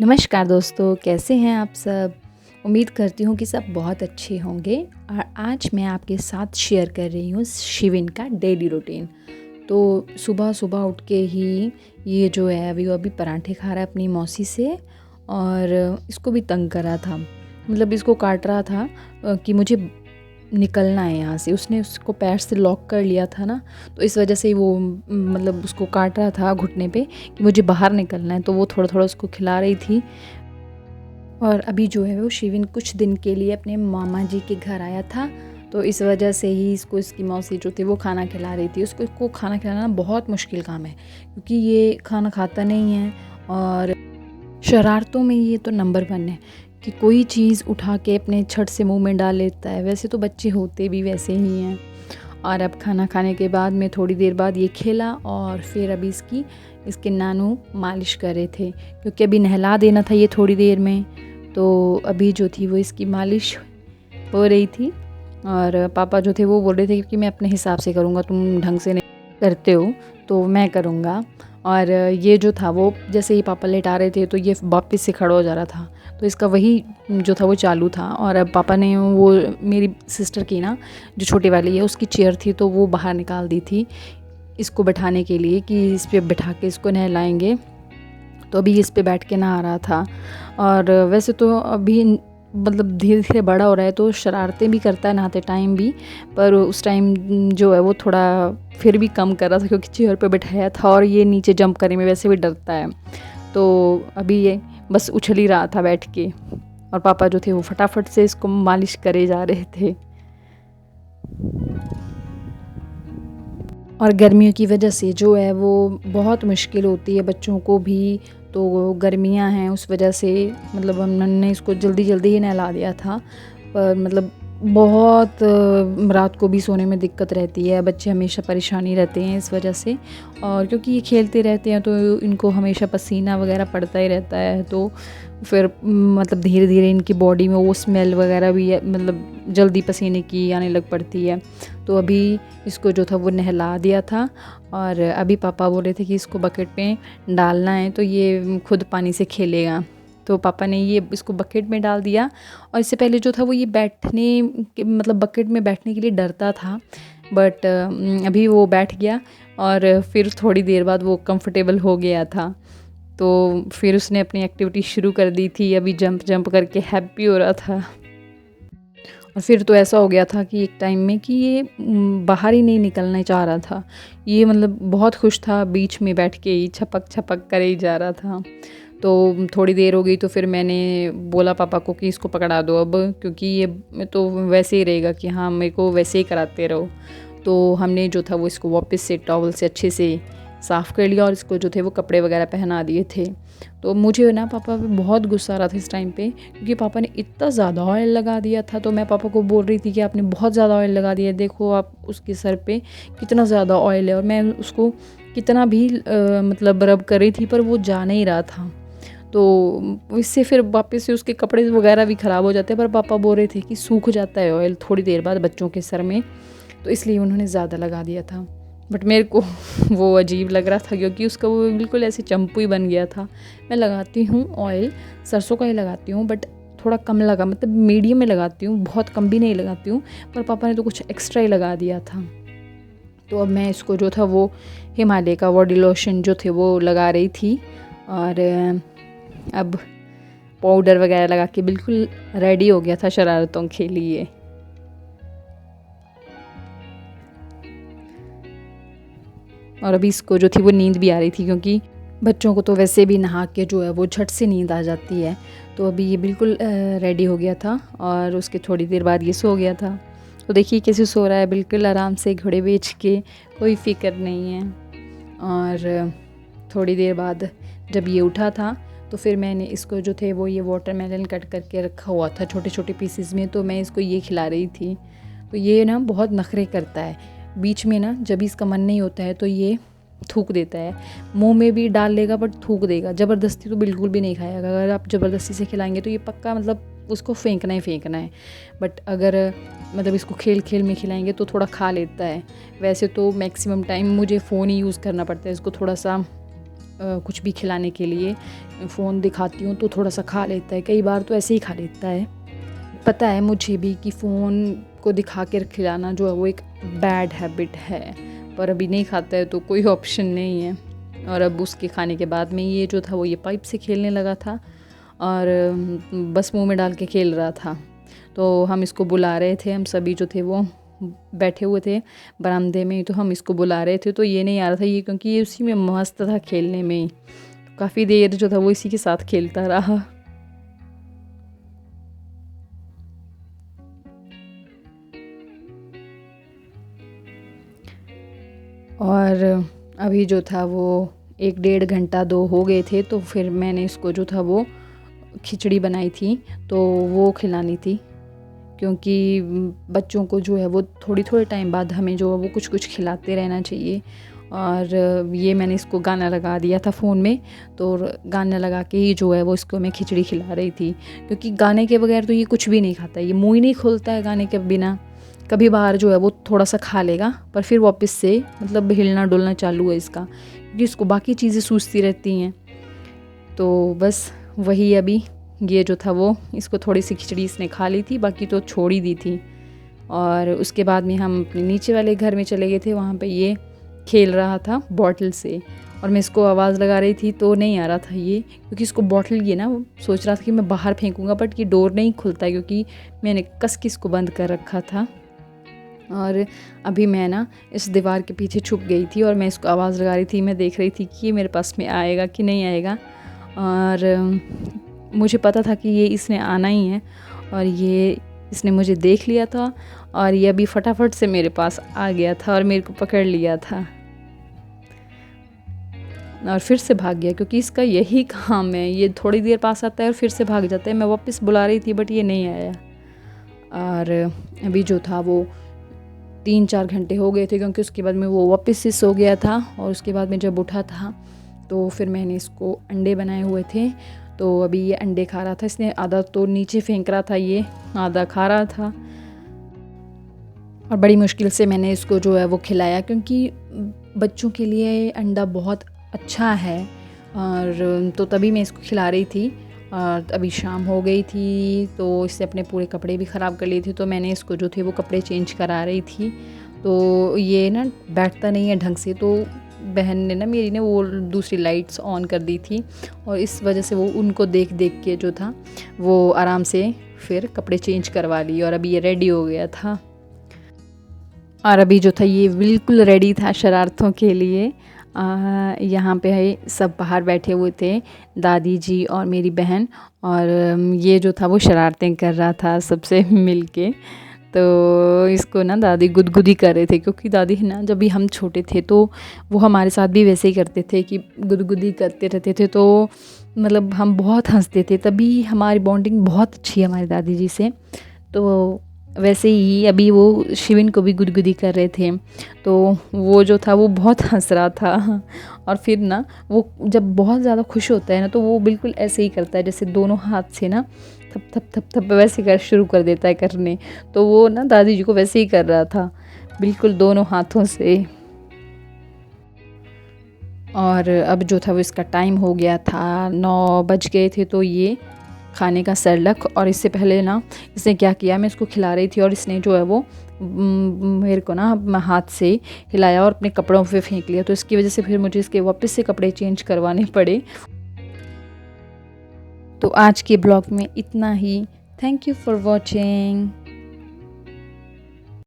नमस्कार दोस्तों, कैसे हैं आप सब? उम्मीद करती हूँ कि सब बहुत अच्छे होंगे। और आज मैं आपके साथ शेयर कर रही हूँ शिविन का डेली रूटीन। तो सुबह-सुबह उठ के ही ये जो है अभी वो अभी पराठे खा रहा है अपनी मौसी से, और इसको भी तंग कर रहा था। मतलब इसको काट रहा था कि मुझे निकलना है यहाँ से। उसने उसको पैर से लॉक कर लिया था ना, तो इस वजह से ही वो मतलब उसको काट रहा था घुटने पे कि मुझे बाहर निकलना है। तो वो थोड़ा-थोड़ा उसको खिला रही थी। और अभी जो है वो शिविन कुछ दिन के लिए अपने मामा जी के घर आया था, तो इस वजह से ही इसको इसकी मौसी जो थी वो खाना खिला रही थी। उसको खाना खिलाना बहुत मुश्किल काम है, क्योंकि ये खाना खाता नहीं है और शरारतों में ये तो नंबर 1 है कि कोई चीज़ उठा के अपने छट से मुँह में डाल लेता है। वैसे तो बच्चे होते भी वैसे ही हैं। और अब खाना खाने के बाद में थोड़ी देर बाद ये खेला, और फिर अभी इसके नानू मालिश कर रहे थे, क्योंकि अभी नहला देना था ये थोड़ी देर में। तो अभी जो थी वो इसकी मालिश हो रही थी, और पापा जो थे वो बोल रहे थे कि मैं अपने हिसाब से करूँगा, तुम ढंग से नहीं करते हो तो मैं करूँगा। और ये जो था वो जैसे ही पापा लेटा रहे थे तो ये वापस से खड़ा हो जा रहा था, तो इसका वही जो था वो चालू था। और अब पापा ने वो मेरी सिस्टर की ना, जो छोटी वाली है, उसकी चेयर थी तो वो बाहर निकाल दी थी इसको बैठाने के लिए कि इस पे बैठा के इसको नहलाएंगे। तो अभी इस पे बैठ के नहा रहा था। और वैसे तो अभी मतलब धीरे-धीरे बड़ा हो रहा है तो शरारतें भी करता है नहाते टाइम भी, पर उस टाइम जो है वो थोड़ा फिर भी कम कर रहा था, क्योंकि चेयर पे बिठाया था और ये नीचे जंप करने में वैसे भी डरता है। तो अभी ये बस उछल ही रहा था बैठ के, और पापा जो थे वो फटाफट से इसको मालिश करे जा रहे थे। और गर्मियों की वजह से जो है वो बहुत मुश्किल होती है बच्चों को भी। तो गर्मियां हैं उस वजह से मतलब हमने इसको जल्दी ही नहला दिया था। पर मतलब बहुत रात को भी सोने में दिक्कत रहती है, बच्चे हमेशा परेशानी रहते हैं इस वजह से। और क्योंकि ये खेलते रहते हैं तो इनको हमेशा पसीना वगैरह पड़ता ही रहता है, तो फिर मतलब धीरे धीरे इनकी बॉडी में वो स्मेल वगैरह भी मतलब जल्दी पसीने की आने लग पड़ती है। तो अभी इसको जो था वो नहला दिया था, और अभी पापा बोल रहे थे कि इसको बकेट में डालना है तो ये खुद पानी से खेलेगा। तो पापा ने ये इसको बकेट में डाल दिया। और इससे पहले जो था वो ये मतलब बकेट में बैठने के लिए डरता था, बट अभी वो बैठ गया, और फिर थोड़ी देर बाद वो कंफर्टेबल हो गया था। तो फिर उसने अपनी एक्टिविटी शुरू कर दी थी, अभी जंप करके हैप्पी हो रहा था। और फिर तो ऐसा हो गया था कि एक टाइम में कि ये बाहर ही नहीं निकलना चाह रहा था। ये मतलब बहुत खुश था, बीच में बैठ के ही छपक करे ही जा रहा था। तो थोड़ी देर हो गई तो फिर मैंने बोला पापा को कि इसको पकड़ा दो अब, क्योंकि ये तो वैसे ही रहेगा कि हाँ मेरे को वैसे ही कराते रहो। तो हमने जो था वो इसको वापस से टॉवल से अच्छे से साफ़ कर लिया, और इसको जो थे वो कपड़े वगैरह पहना दिए थे। तो मुझे ना पापा पे बहुत गुस्सा आ रहा था इस टाइम पे, क्योंकि पापा ने इतना ज़्यादा ऑयल लगा दिया था। तो मैं पापा को बोल रही थी कि आपने बहुत ज़्यादा ऑयल लगा दिया, देखो आप उसके सर पे कितना ज़्यादा ऑयल है। और मैं उसको कितना भी मतलब रब कर रही थी पर वो जा नहीं रहा था। तो इससे फिर वापस से उसके कपड़े वगैरह भी ख़राब हो जाते हैं। पर पापा बोल रहे थे कि सूख जाता है ऑयल थोड़ी देर बाद बच्चों के सर में, तो इसलिए उन्होंने ज़्यादा लगा दिया था। बट मेरे को वो अजीब लग रहा था, क्योंकि उसका वो बिल्कुल ऐसे चंपू ही बन गया था। मैं लगाती हूँ ऑयल, सरसों का ही लगाती हूँ, बट थोड़ा कम लगा, मतलब मीडियम में लगाती हूँ, बहुत कम भी नहीं लगाती हूँ। पर पापा ने तो कुछ एक्स्ट्रा ही लगा दिया था। तो अब मैं इसको जो था वो हिमालय का बॉडी लोशन जो थे वो लगा रही थी, और अब पाउडर वगैरह लगा के बिल्कुल रेडी हो गया था शरारतों के लिए। और अभी इसको जो थी वो नींद भी आ रही थी, क्योंकि बच्चों को तो वैसे भी नहा के जो है वो झट से नींद आ जाती है। तो अभी ये बिल्कुल रेडी हो गया था, और उसके थोड़ी देर बाद ये सो गया था। तो देखिए कैसे सो रहा है, बिल्कुल आराम से घोड़े बेच के, कोई फ़िक्र नहीं है। और थोड़ी देर बाद जब ये उठा था तो फिर मैंने इसको जो थे वो ये वाटरमेलन कट करके रखा हुआ था छोटे छोटे पीसेस में, तो मैं इसको ये खिला रही थी। तो ये ना बहुत नखरे करता है, बीच में ना जब इसका मन नहीं होता है तो ये थूक देता है। मुंह में भी डाल लेगा बट थूक देगा, ज़बरदस्ती तो बिल्कुल भी नहीं खाएगा। अगर आप ज़बरदस्ती से खिलाएंगे तो ये पक्का मतलब उसको फेंकना ही फेंकना है। बट अगर मतलब इसको खेल खेल में खिलाएंगे तो थोड़ा खा लेता है। वैसे तो मैक्सिमम टाइम मुझे फ़ोन ही यूज़ करना पड़ता है इसको थोड़ा सा कुछ भी खिलाने के लिए फ़ोन दिखाती हूँ तो थोड़ा सा खा लेता है, कई बार तो ऐसे ही खा लेता है। पता है मुझे भी कि फ़ोन को दिखा कर खिलाना जो है वो एक बैड हैबिट है, पर अभी नहीं खाता है तो कोई ऑप्शन नहीं है। और अब उसके खाने के बाद में ये जो था वो ये पाइप से खेलने लगा था और बस मुंह में डाल के खेल रहा था। तो हम इसको बुला रहे थे, हम सभी जो थे वो बैठे हुए थे बरामदे में, तो हम इसको बुला रहे थे तो ये नहीं आ रहा था ये, क्योंकि ये उसी में मस्त था खेलने में ही। काफ़ी देर जो था वो इसी के साथ खेलता रहा। और अभी जो था वो 1 डेढ़ घंटा 2 हो गए थे, तो फिर मैंने इसको जो था वो खिचड़ी बनाई थी तो वो खिलानी थी, क्योंकि बच्चों को जो है वो थोड़ी टाइम बाद हमें जो है वो कुछ खिलाते रहना चाहिए। और ये मैंने इसको गाना लगा दिया था फ़ोन में, तो गाना लगा के ही जो है वो इसको मैं खिचड़ी खिला रही थी, क्योंकि गाने के बगैर तो ये कुछ भी नहीं खाता, ये मुँह ही नहीं खोलता है गाने के बिना। कभी बाहर जो है वो थोड़ा सा खा लेगा, पर फिर वापस से मतलब हिलना डुलना चालू है इसका, क्योंकि इसको बाकी चीज़ें सूझती रहती हैं। तो बस वही अभी ये जो था वो इसको थोड़ी सी खिचड़ी इसने खा ली थी, बाकी तो छोड़ ही दी थी। और उसके बाद में हम अपने नीचे वाले घर में चले गए थे, वहाँ पे ये खेल रहा था बॉटल से, और मैं इसको आवाज़ लगा रही थी तो नहीं आ रहा था ये, क्योंकि इसको बॉटल ये ना सोच रहा था कि मैं बाहर फेंकूँगा, बट ये डोर नहीं खुलता है क्योंकि मैंने कस के इसको बंद कर रखा था। और अभी मैं ना इस दीवार के पीछे छुप गई थी और मैं इसको आवाज़ लगा रही थी, मैं देख रही थी कि ये मेरे पास में आएगा कि नहीं आएगा। और मुझे पता था कि ये इसने आना ही है, और ये इसने मुझे देख लिया था और ये अभी फटाफट से मेरे पास आ गया था और मेरे को पकड़ लिया था और फिर से भाग गया, क्योंकि इसका यही काम है, ये थोड़ी देर पास आता है और फिर से भाग जाता है। मैं वापस बुला रही थी बट ये नहीं आया। और अभी जो था वो 3-4 घंटे हो गए थे, क्योंकि उसके बाद में वो वापस से सो गया था। और उसके बाद में जब उठा था तो फिर मैंने इसको अंडे बनाए हुए थे, तो अभी ये अंडे खा रहा था। इसने आधा तो नीचे फेंक रहा था, ये आधा खा रहा था, और बड़ी मुश्किल से मैंने इसको जो है वो खिलाया, क्योंकि बच्चों के लिए अंडा बहुत अच्छा है। और तो तभी मैं इसको खिला रही थी। और अभी शाम हो गई थी तो इससे अपने पूरे कपड़े भी ख़राब कर लिए थे, तो मैंने इसको जो थे वो कपड़े चेंज करा रही थी। तो ये ना बैठता नहीं है ढंग से, तो बहन ने ना मेरी ने वो दूसरी लाइट्स ऑन कर दी थी, और इस वजह से वो उनको देख देख के जो था वो आराम से फिर कपड़े चेंज करवा लिए, और अभी ये रेडी हो गया था। और अभी जो था ये बिल्कुल रेडी था शरारतों के लिए। यहाँ पे है सब बाहर बैठे हुए थे, दादी जी और मेरी बहन, और ये जो था वो शरारतें कर रहा था सबसे मिलके। तो इसको ना दादी गुदगुदी कर रहे थे, क्योंकि दादी ना जब भी हम छोटे थे तो वो हमारे साथ भी वैसे ही करते थे कि गुदगुदी करते रहते थे, तो मतलब हम बहुत हंसते थे, तभी हमारी बॉन्डिंग बहुत अच्छी है हमारी दादी जी से। तो वैसे ही अभी वो शिविन को भी गुदगुदी कर रहे थे, तो वो जो था वो बहुत हंस रहा था। और फिर ना वो जब बहुत ज़्यादा खुश होता है ना तो वो बिल्कुल ऐसे ही करता है, जैसे दोनों हाथ से ना थप थप थप थप वैसे कर शुरू कर देता है करने। तो वो ना दादी जी को वैसे ही कर रहा था, बिल्कुल दोनों हाथों से। और अब जो था वो इसका टाइम हो गया था, 9 बज गए थे, तो ये खाने का सरलक। और इससे पहले ना इसने क्या किया, मैं इसको खिला रही थी और इसने जो है वो मेरे को ना हाथ से हिलाया और अपने कपड़ों पे फेंक लिया, तो इसकी वजह से फिर मुझे इसके वापस से कपड़े चेंज करवाने पड़े। तो आज के ब्लॉग में इतना ही। Thank you for watching.